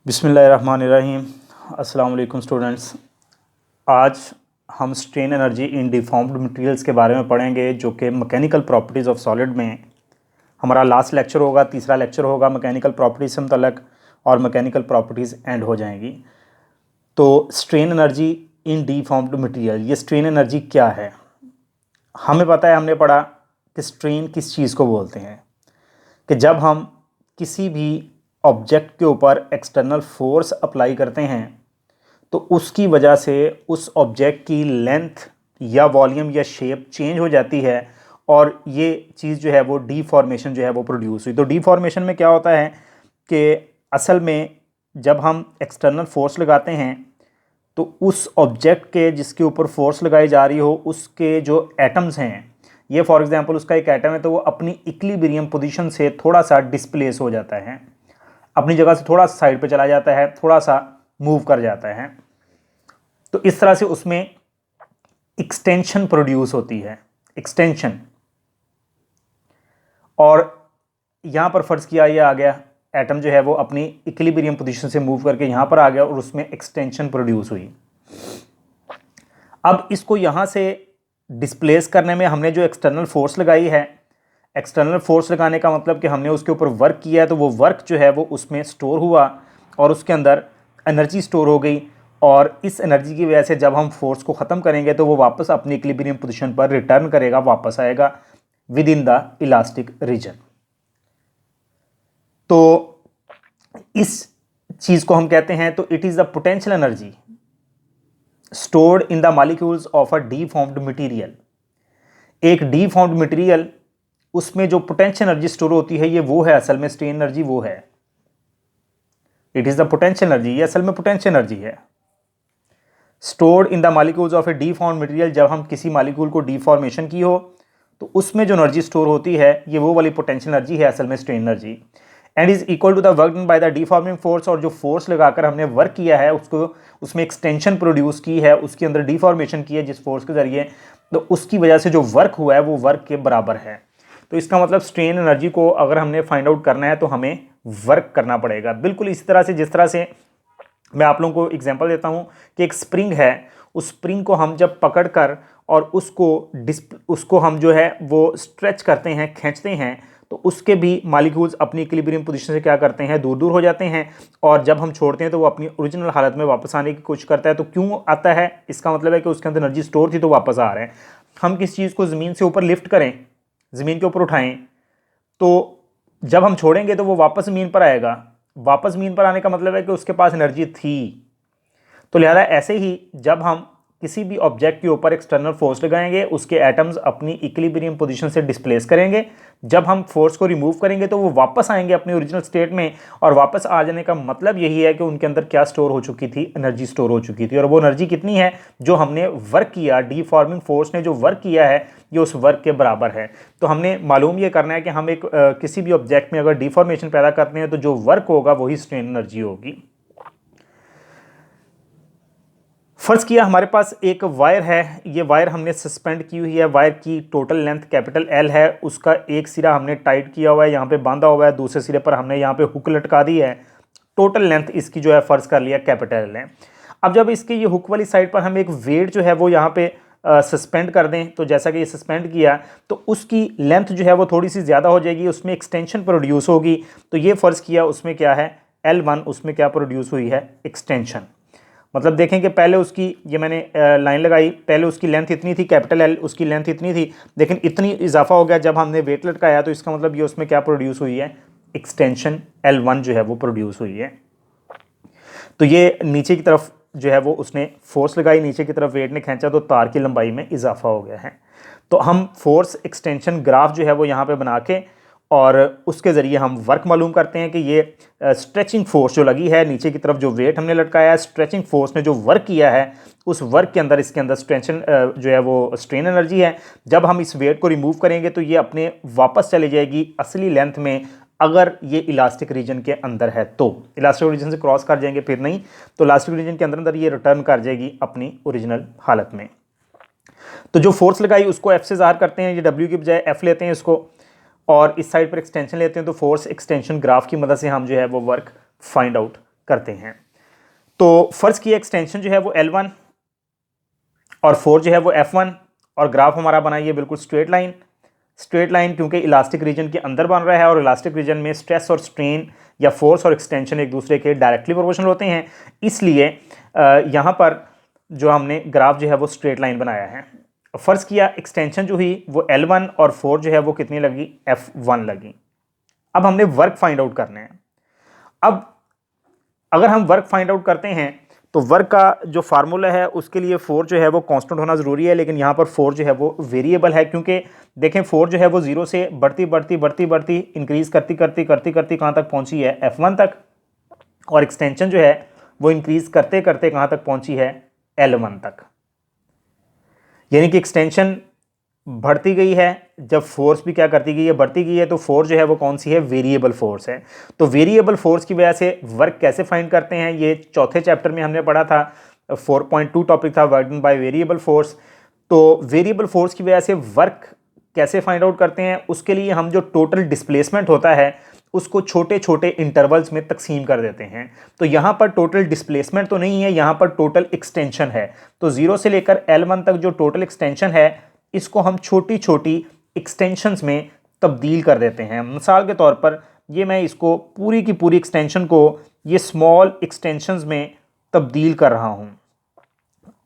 बिस्मिल्लाहिर्रहमानिर्रहीम। अस्सलाम वालेकुम स्टूडेंट्स। आज हम strain energy in deformed materials के बारे में पढ़ेंगे, जो कि मैकेनिकल प्रॉपर्टीज़ ऑफ सॉलिड में हमारा लास्ट लेक्चर होगा। तीसरा लेक्चर होगा मैकेनिकल प्रॉपर्टीज़ से मुतल्लक, और मैकेनिकल प्रॉपर्टीज़ एंड हो जाएंगी। तो strain energy in deformed material, ये स्ट्रेन एनर्जी क्या है? हमें पता है, हमने पढ़ा कि स्ट्रेन किस चीज़ को बोलते हैं, कि जब हम किसी भी ऑब्जेक्ट के ऊपर एक्सटर्नल फोर्स अप्लाई करते हैं तो उसकी वजह से उस ऑब्जेक्ट की लेंथ या वॉल्यूम या शेप चेंज हो जाती है, और ये चीज़ जो है वो डीफॉर्मेशन जो है वो प्रोड्यूस हुई। तो डीफॉर्मेशन में क्या होता है कि असल में जब हम एक्सटर्नल फोर्स लगाते हैं तो उस ऑब्जेक्ट के जिसके ऊपर फोर्स लगाई जा रही हो उसके जो एटम्स हैं, ये फॉर एग्जांपल उसका एक एटम है, तो वो अपनी इक्विलिब्रियम पोजीशन से थोड़ा सा डिस्प्लेस हो जाता है, अपनी जगह से थोड़ा सा साइड पे चला जाता है, थोड़ा सा मूव कर जाता है। तो इस तरह से उसमें एक्सटेंशन प्रोड्यूस होती है, एक्सटेंशन। और यहां पर फर्ज किया ये आ गया, एटम जो है वो अपनी इक्विलिब्रियम पोजीशन से मूव करके यहां पर आ गया और उसमें एक्सटेंशन प्रोड्यूस हुई। अब इसको यहां से डिस्प्लेस करने में हमने जो एक्सटर्नल फोर्स लगाई है, एक्सटर्नल फोर्स लगाने का मतलब कि हमने उसके ऊपर वर्क किया है, तो वो वर्क जो है वो उसमें स्टोर हुआ और उसके अंदर एनर्जी स्टोर हो गई, और इस एनर्जी की वजह से जब हम फोर्स को ख़त्म करेंगे तो वो वापस अपनी इक्विलिब्रियम पोजीशन पर रिटर्न करेगा, वापस आएगा within the elastic region. तो इस चीज़ को हम कहते हैं, तो it is the potential energy stored in the molecules of a deformed material. एक डीफॉर्म्ड मटेरियल, उसमें जो पोटेंशियल एनर्जी स्टोर होती है, ये वो है असल में स्ट्रेन एनर्जी, वो है it is the potential energy. ये असल में पोटेंशियल एनर्जी है stored in the molecules of A डीफॉर्म्ड material. जब हम किसी मॉलिक्यूल को डीफॉर्मेशन की हो तो उसमें जो एनर्जी स्टोर होती है, ये वो वाली पोटेंशियल एनर्जी है असल में strain energy. And is equal to the work done by the deforming force. और जो फोर्स लगाकर हमने वर्क किया है, उसको उसमें एक्सटेंशन प्रोड्यूस की है, उसके अंदर डीफॉर्मेशन की है जिस फोर्स के जरिए, तो उसकी वजह से जो वर्क हुआ है वो वर्क के बराबर है। तो इसका मतलब स्ट्रेन एनर्जी को अगर हमने फाइंड आउट करना है तो हमें वर्क करना पड़ेगा। बिल्कुल इसी तरह से जिस तरह से मैं आप लोगों को एग्जांपल देता हूं कि एक स्प्रिंग है, उस स्प्रिंग को हम जब पकड़ कर और उसको हम जो है वो स्ट्रेच करते हैं, खींचते हैं, तो उसके भी मॉलिक्यूल्स अपनी इक्विलिब्रियम पोजीशन से क्या करते हैं, दूर दूर हो जाते हैं, और जब हम छोड़ते हैं तो वो अपनी ओरिजिनल हालत में वापस आने की कोशिश करता है। तो क्यों आता है? इसका मतलब है कि उसके अंदर एनर्जी स्टोर थी तो वापस आ रहे हैं। हम किस चीज़ को ज़मीन से ऊपर लिफ्ट करें, ज़मीन के ऊपर उठाएं, तो जब हम छोड़ेंगे तो वो वापस ज़मीन पर आएगा। वापस ज़मीन पर आने का मतलब है कि उसके पास एनर्जी थी। तो लिहाजा ऐसे ही जब हम किसी भी ऑब्जेक्ट के ऊपर एक्सटर्नल फोर्स लगाएंगे, उसके एटम्स अपनी इक्विलिब्रियम पोजीशन से डिस्प्लेस करेंगे। जब हम फोर्स को रिमूव करेंगे तो वो वापस आएंगे अपने ओरिजिनल स्टेट में, और वापस आ जाने का मतलब यही है कि उनके अंदर क्या स्टोर हो चुकी थी, एनर्जी स्टोर हो चुकी थी। और वो एनर्जी कितनी है? जो हमने वर्क किया, डीफॉर्मिंग फोर्स ने जो वर्क किया है, ये उस वर्क के बराबर है। तो हमने मालूम ये करना है कि हम किसी भी ऑब्जेक्ट में अगर डीफॉर्मेशन पैदा करते हैं तो जो वर्क होगा वही स्ट्रेन एनर्जी होगी। फर्ज किया हमारे पास एक वायर है, ये वायर हमने सस्पेंड की हुई है, वायर की टोटल लेंथ कैपिटल एल है, उसका एक सिरा हमने टाइट किया हुआ है, यहाँ पे बांधा हुआ है, दूसरे सिरे पर हमने यहाँ पे हुक लटका दी है। टोटल लेंथ इसकी जो है फर्ज कर लिया कैपिटल एल है। अब जब इसके ये हुक वाली साइड पर हम एक वेट जो है वो यहाँ पे सस्पेंड कर दें, तो जैसा कि ये सस्पेंड किया तो उसकी लेंथ जो है वो थोड़ी सी ज़्यादा हो जाएगी, उसमें एक्सटेंशन प्रोड्यूस होगी। तो ये फ़र्ज़ किया उसमें क्या है, L1, उसमें क्या प्रोड्यूस हुई है, एक्सटेंशन। मतलब देखें कि पहले उसकी, ये मैंने लाइन लगाई, पहले उसकी लेंथ इतनी थी, कैपिटल एल, उसकी लेंथ इतनी थी, लेकिन इतनी इजाफा हो गया जब हमने वेट लटकाया, तो इसका मतलब ये उसमें क्या प्रोड्यूस हुई है, एक्सटेंशन L1 जो है वो प्रोड्यूस हुई है। तो ये नीचे की तरफ जो है वो उसने फोर्स लगाई, नीचे की तरफ वेट ने खींचा, तो तार की लंबाई में इजाफा हो गया है। तो हम फोर्स एक्सटेंशन ग्राफ जो है वो यहाँ पे बना के और उसके ज़रिए हम वर्क मालूम करते हैं कि ये स्ट्रेचिंग फोर्स जो लगी है, नीचे की तरफ जो वेट हमने लटकाया है, स्ट्रेचिंग फोर्स ने जो वर्क किया है, उस वर्क के अंदर इसके अंदर स्ट्रेंशन जो है वो स्ट्रेन एनर्जी है। जब हम इस वेट को रिमूव करेंगे तो ये अपने वापस चली जाएगी असली लेंथ में, अगर ये इलास्टिक रीजन के अंदर है तो। इलास्टिक रीजन से क्रॉस कर जाएंगे फिर नहीं, तो इलास्टिक रीजन के अंदर ये रिटर्न कर जाएगी अपनी ओरिजिनल हालत में। तो जो फोर्स लगाई उसको एफ से ज़ाहिर करते हैं, ये डब्ल्यू की बजाय एफ लेते हैं इसको, और इस साइड पर एक्सटेंशन लेते हैं, तो फोर्स एक्सटेंशन ग्राफ की मदद से हम जो है वो वर्क फाइंड आउट करते हैं। तो फर्स्ट की एक्सटेंशन जो है वो L1 और 4 जो है वो F1, और ग्राफ हमारा बना ये बिल्कुल स्ट्रेट लाइन क्योंकि इलास्टिक रीजन के अंदर बन रहा है और इलास्टिक रीजन में स्ट्रेस और स्ट्रेन या फोर्स और एक्सटेंशन एक दूसरे के डायरेक्टली प्रोपोर्शनल होते हैं, इसलिए यहाँ पर जो हमने ग्राफ जो है वो स्ट्रेट लाइन बनाया है। फर्स्ट किया एक्सटेंशन जो हुई वो L1 और 4 जो है वो कितनी लगी, F1 लगी। अब हमने वर्क फाइंड आउट करना है। अब अगर हम वर्क फाइंड आउट करते हैं तो वर्क का जो फार्मूला है उसके लिए 4 जो है वो कांस्टेंट होना ज़रूरी है, लेकिन यहाँ पर 4 जो है वो वेरिएबल है, क्योंकि देखें 4 जो है वो 0 से बढ़ती इंक्रीज़ करती कहाँ तक पहुँची है, F1 तक, और एक्सटेंशन जो है वो इंक्रीज़ करते कहाँ तक पहुँची है, L1 तक। यानी कि एक्सटेंशन बढ़ती गई है, जब फोर्स भी क्या करती गई है, बढ़ती गई है, तो फोर्स जो है वो कौन सी है, वेरिएबल फोर्स है। तो वेरिएबल फोर्स की वजह से वर्क कैसे फाइंड करते हैं, ये चौथे चैप्टर में हमने पढ़ा था, 4.2 टॉपिक था work done by variable force. तो वेरिएबल फोर्स की वजह से वर्क कैसे फाइंड आउट करते हैं, उसके लिए हम जो टोटल डिस्प्लेसमेंट होता है उसको छोटे छोटे इंटरवल्स में तकसीम कर देते हैं। तो यहाँ पर टोटल डिस्प्लेसमेंट तो नहीं है, यहाँ पर टोटल एक्सटेंशन है। तो 0 से लेकर L1 तक जो टोटल एक्सटेंशन है इसको हम छोटी छोटी एक्सटेंशंस में तब्दील कर देते हैं। मिसाल के तौर पर ये मैं इसको पूरी की पूरी एक्सटेंशन को ये स्मॉल एक्सटेंशंस में तब्दील कर रहा हूँ।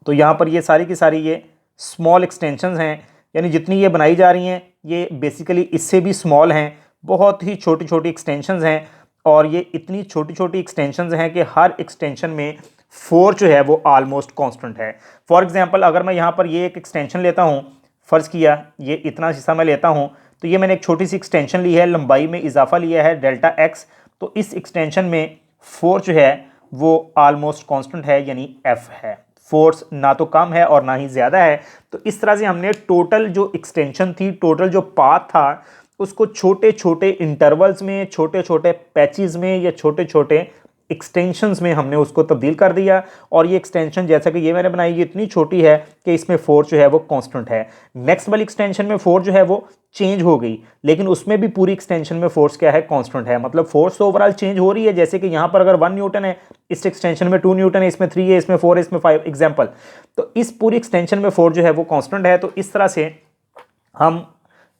तो यहाँ पर ये सारी की सारी ये स्मॉल एक्सटेंशंस हैं, यानी जितनी ये बनाई जा रही हैं ये बेसिकली इससे भी स्मॉल हैं, बहुत ही छोटी छोटी एक्सटेंशंस हैं। और ये इतनी छोटी छोटी एक्सटेंशंस हैं कि हर एक्सटेंशन में 4 जो है वो ऑलमोस्ट कांस्टेंट है। फॉर एग्जांपल अगर मैं यहाँ पर ये एक एक्सटेंशन लेता हूँ, फ़र्ज़ किया ये इतना हिस्सा मैं लेता हूँ, तो ये मैंने एक छोटी सी एक्सटेंशन ली है, लंबाई में इजाफा लिया है डेल्टा x, तो इस एक्सटेंशन में 4 जो है वो ऑलमोस्ट कांस्टेंट है, यानी f है। फोर्स ना तो कम है और ना ही ज़्यादा है। तो इस तरह से हमने टोटल जो एक्सटेंशन थी, टोटल जो पाथ था, उसको छोटे छोटे इंटरवल्स में, छोटे छोटे पैचेस में या छोटे छोटे एक्सटेंशंस में हमने उसको तब्दील कर दिया। और ये एक्सटेंशन जैसा कि ये मैंने बनाई, ये इतनी छोटी है कि इसमें 4 जो है वो कांस्टेंट है। नेक्स्ट वाली एक्सटेंशन में 4 जो है वो चेंज हो गई, लेकिन उसमें भी पूरी एक्सटेंशन में फोर्स क्या है, कांस्टेंट है। मतलब फोर्स तो ओवरऑल चेंज हो रही है, जैसे कि यहाँ पर अगर 1 न्यूटन है, इस एक्सटेंशन में 2 न्यूटन है, इसमें 3 है, इसमें 4 है, इसमें 5 एग्जाम्पल। तो इस पूरी एक्सटेंशन में 4 जो है वो कांस्टेंट है। तो इस तरह से हम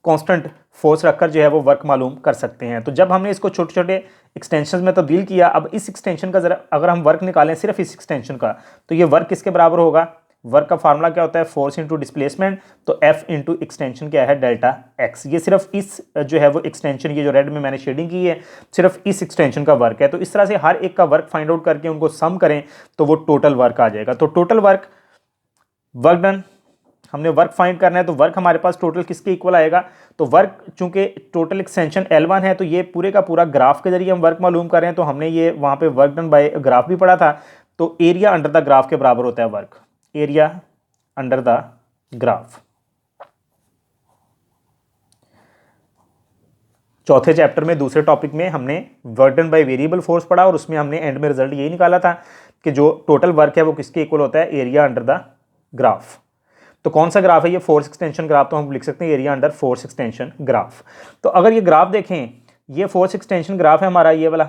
कांस्टेंट फोर्स रखकर जो है वो वर्क मालूम कर सकते हैं। तो जब हमने इसको छोटे छोटे एक्सटेंशन में तब्दील किया, अब इस एक्सटेंशन का ज़रा अगर हम वर्क निकालें सिर्फ इस एक्सटेंशन का, तो ये वर्क किसके बराबर होगा, वर्क का फार्मूला क्या होता है, फोर्स इंटू डिस्प्लेसमेंट। तो F इंटू एक्सटेंशन क्या है, डेल्टा x। ये सिर्फ इस जो है वो एक्सटेंशन, ये जो रेड में मैंने शेडिंग की है, सिर्फ इस एक्सटेंशन का वर्क है। तो इस तरह से हर एक का वर्क फाइंड आउट करके उनको सम करें तो वो टोटल वर्क आ जाएगा। तो टोटल वर्क डन, हमने वर्क फाइंड करना है, तो वर्क हमारे पास टोटल किसके इक्वल आएगा। तो वर्क चूंकि टोटल एक्सटेंशन L1 है, तो ये पूरे का पूरा ग्राफ के जरिए हम वर्क मालूम कर रहे हैं। तो हमने ये वहाँ पे वर्क डन बाय ग्राफ भी पढ़ा था। तो एरिया अंडर द ग्राफ के बराबर होता है work, area under the graph. चौथे चैप्टर में दूसरे टॉपिक में हमने work done by variable force पढ़ा, और उसमें हमने एंड में रिजल्ट यही निकाला था कि जो टोटल वर्क है वो किसके इक्वल होता है, एरिया अंडर द ग्राफ। तो कौन सा ग्राफ है ये, फोर्स एक्सटेंशन ग्राफ। तो हम लिख सकते हैं area under force extension graph. तो अगर ये ग्राफ देखें, ये फोर्स एक्सटेंशन ग्राफ है हमारा ये वाला,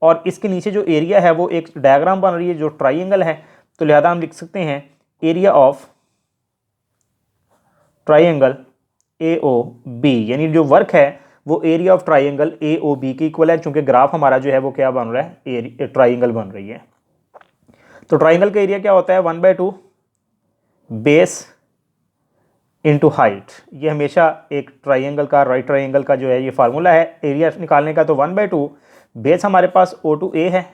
और इसके नीचे जो एरिया है वो एक डायग्राम बन रही है जो ट्राइंगल है। तो लिहाजा हम लिख सकते हैं एरिया ऑफ ट्राइंगल AOB, यानी जो वर्क है वो एरिया ऑफ ट्राइंगल AOB के इक्वल है, चूंकि ग्राफ हमारा जो है वो क्या बन रहा है, ट्राइंगल बन रही है। तो ट्राइंगल का एरिया क्या होता है, 1/2 बेस इंटू हाइट। ये हमेशा एक ट्राइंगल का, राइट ट्राइंगल का जो है ये फार्मूला है एरिया निकालने का। तो 1/2 बेस हमारे पास O2A है,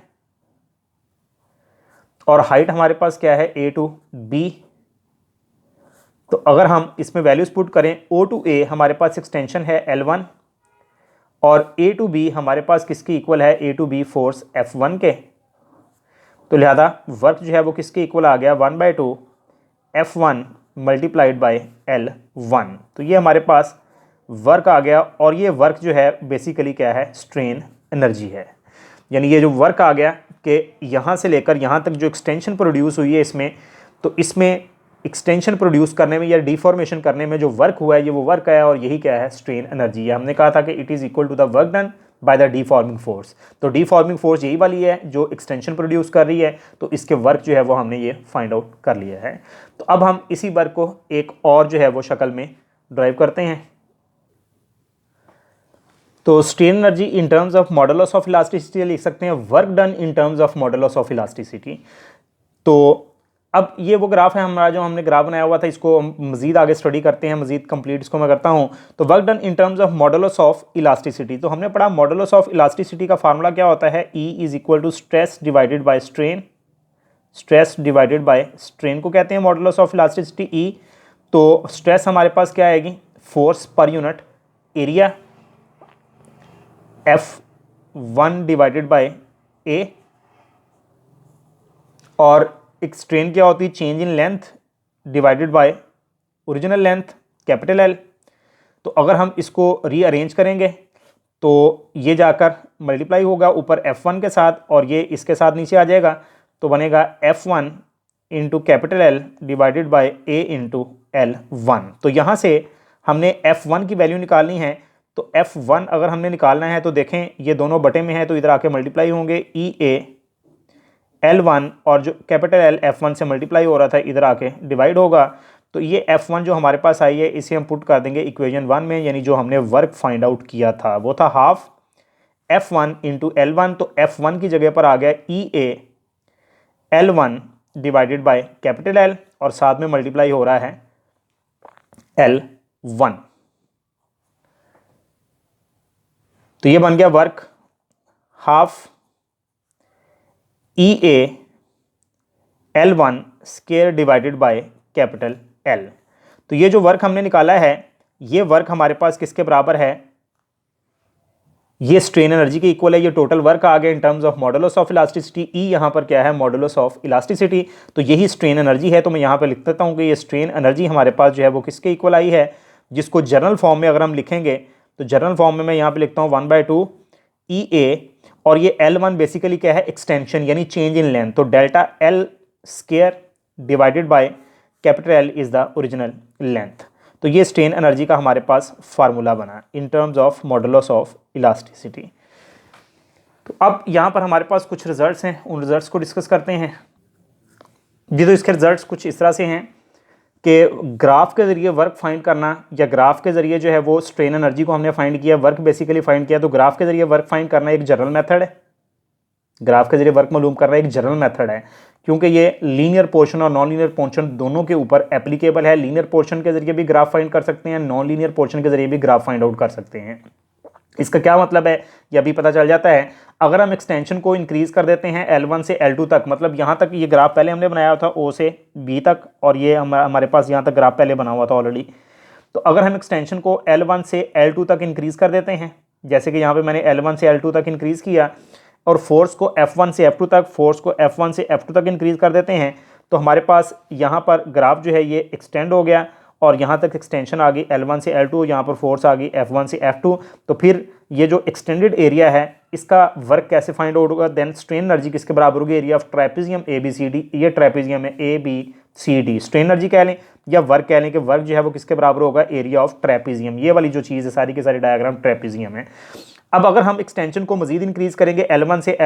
और हाइट हमारे पास क्या है, A2B। तो अगर हम इसमें वैल्यूज पुट करें, O2A हमारे पास एक्सटेंशन है L1, और A2B हमारे पास किसकी इक्वल है, A2B फोर्स F1 के। तो लिहाजा वर्क जो है वो किसके इक्वल आ गया, 1/2 F1 मल्टीप्लाइड बाय L1। तो ये हमारे पास वर्क आ गया, और ये वर्क जो है बेसिकली क्या है, स्ट्रेन एनर्जी है। यानी ये जो वर्क आ गया कि यहाँ से लेकर यहाँ तक जो एक्सटेंशन प्रोड्यूस हुई है इसमें, तो इसमें एक्सटेंशन प्रोड्यूस करने में या डिफॉर्मेशन करने में जो वर्क हुआ है ये वो वर्क है, और यही क्या है, स्ट्रेन एनर्जी है। हमने कहा था कि it is equal to the work done by the deforming force. तो डिफॉर्मिंग फोर्स यही वाली है जो एक्सटेंशन प्रोड्यूस कर रही है, तो इसके वर्क जो है वो हमने ये फाइंड आउट कर लिया है। तो अब हम इसी वर्क को एक और जो है वो शक्ल में ड्राइव करते हैं। तो strain energy in terms of modulus of elasticity लिख सकते हैं, work done in terms of modulus of elasticity. तो अब ये वो ग्राफ है हमारा जो हमने ग्राफ बनाया हुआ था, इसको हम मजीद आगे स्टडी करते हैं, मजीद कंप्लीट इसको मैं करता हूँ। तो work done in terms of modulus of elasticity, तो हमने पढ़ा मॉडुलस ऑफ इलास्टिसिटी का फार्मूला क्या होता है, E is equal to stress divided by strain. Stress divided by strain को कहते हैं मॉडुलस ऑफ इलास्टिसिटी E। तो स्ट्रेस हमारे पास क्या आएगी, force per unit area F1 divided by A, और एक स्ट्रेन क्या होती है, change in length divided by original length capital L। तो अगर हम इसको रीअरेंज करेंगे तो ये जाकर मल्टीप्लाई होगा ऊपर F1 के साथ और ये इसके साथ नीचे आ जाएगा, तो बनेगा F1 into capital L divided by A into L1। तो यहाँ से हमने F1 की वैल्यू निकालनी है। तो F1 अगर हमने निकालना है तो देखें ये दोनों बटे में है तो इधर आके मल्टीप्लाई होंगे, EA L1 और जो कैपिटल L F1 से मल्टीप्लाई हो रहा था इधर आके डिवाइड होगा। तो ये F1 जो हमारे पास आई है इसे हम पुट कर देंगे इक्वेशन 1 में, यानी जो हमने वर्क फाइंड आउट किया था वो था हाफ F1 इंटू L1। तो F1 की जगह पर आ गया EA L1 divided by capital L और साथ में मल्टीप्लाई हो रहा है L1। तो ये बन गया work half EA L1 square divided by capital L। तो ये जो वर्क हमने निकाला है ये वर्क हमारे पास किसके बराबर है, ये स्ट्रेन एनर्जी के इक्वल है। ये टोटल वर्क आ गया इन terms of modulus of elasticity. E यहाँ पर क्या है, मॉडुलस ऑफ इलास्टिसिटी, तो यही स्ट्रेन एनर्जी है। तो मैं यहाँ पर लिख देता हूँ कि ये स्ट्रेन एनर्जी हमारे पास जो है वो किसके इक्वल आई है, जिसको जनरल फॉर्म में अगर हम लिखेंगे तो जनरल फॉर्म में मैं यहाँ पे लिखता हूँ 1/2 EA, और ये L1 बेसिकली क्या है, एक्सटेंशन यानी चेंज इन लेंथ। तो delta L square divided by capital L is the original length. तो ये स्ट्रेन एनर्जी का हमारे पास फार्मूला बना इन terms of modulus of elasticity. तो अब यहाँ पर हमारे पास कुछ रिजल्ट्स हैं, उन रिजल्ट्स को डिस्कस करते हैं जी। तो इसके रिजल्ट्स कुछ इस तरह से हैं कि ग्राफ के ज़रिए वर्क फाइंड करना, या ग्राफ के ज़रिए जो है वो स्ट्रेन एनर्जी को हमने फाइंड किया, वर्क बेसिकली फाइंड किया। तो ग्राफ के ज़रिए वर्क फाइंड करना एक जनरल मेथड है, ग्राफ के ज़रिए वर्क मालूम करना एक जनरल मेथड है, क्योंकि ये लीनियर पोर्शन और नॉन लीनियर पोर्शन दोनों के ऊपर एप्लीकेबल है। लीनियर पोर्शन के ज़रिए भी ग्राफ फाइंड कर सकते हैं, नॉन लीनियर पोर्शन के ज़रिए भी ग्राफ फाइंड आउट कर सकते हैं। इसका क्या मतलब है ये अभी पता चल जाता है। अगर हम एक्सटेंशन को इंक्रीज़ कर देते हैं L1 से L2 तक, मतलब यहाँ तक ये ग्राफ पहले हमने बनाया था O से B तक, और ये हमारे पास यहाँ तक ग्राफ पहले बना हुआ था ऑलरेडी। तो अगर हम एक्सटेंशन को L1 से L2 तक इंक्रीज़ कर देते हैं, जैसे कि यहाँ पे मैंने L1 से L2 तक इंक्रीज़ किया, और फोर्स को F1 से F2 तक, फोर्स को F1 से F2 तक इंक्रीज़ कर देते हैं, तो हमारे पास यहाँ पर ग्राफ जो है ये एक्सटेंड हो गया और यहाँ तक एक्सटेंशन आ गई L1 से L2, यहाँ पर फोर्स आ गई F1 से F2। तो फिर ये जो एक्सटेंडेड एरिया है इसका वर्क कैसे फाइंड आउट होगा, देन स्ट्रेन एनर्जी किसके बराबर होगी, एरिया ऑफ ट्रेपेजियम ABCD। ये ट्रेपेजियम है ABCD, स्ट्रेन एनर्जी कह लें या वर्क कह लें कि वर्क जो है वो किसके बराबर होगा, एरिया ऑफ ट्रेपेजियम। ये वाली जो चीज़ है सारी की सारी डायग्राम ट्रेपेजियम है। अब अगर हम एक्सटेंशन को मजीद इंक्रीज़ करेंगे L1 से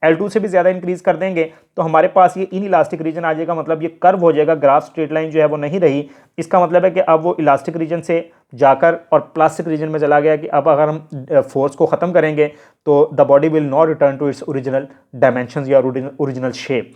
L2 से भी ज़्यादा इंक्रीज़ कर देंगे, तो हमारे पास ये इन इलास्टिक रीजन आ जाएगा, मतलब ये कर्व हो जाएगा, ग्राफ स्ट्रेट लाइन जो है वो नहीं रही। इसका मतलब है कि अब वो इलास्टिक रीजन से जाकर और प्लास्टिक रीजन में चला गया कि अब अगर हम फोर्स को ख़त्म करेंगे तो the body will not return to its original dimensions या ओरिजिनल शेप।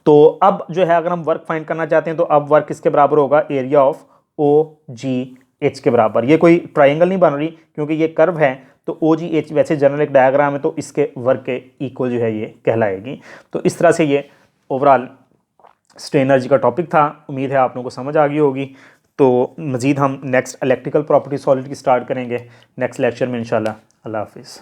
तो अब जो है अगर हम वर्क फाइंड करना चाहते हैं तो अब वर्क किसके बराबर होगा, एरिया ऑफ OGH के बराबर। ये कोई ट्राइंगल नहीं बन रही क्योंकि ये कर्व है, तो OGH वैसे जनरल एक डायग्राम है तो इसके वर्क के इक्वल जो है ये कहलाएगी। तो इस तरह से ये ओवरऑल स्ट्रेन एनर्जी का टॉपिक था। उम्मीद है आप लोगों को समझ आ गई होगी। तो मज़ीद हम नेक्स्ट इलेक्ट्रिकल प्रॉपर्टी सॉलिड की स्टार्ट करेंगे नेक्स्ट लेक्चर में इंशाल्लाह। अल्लाह हाफिज़।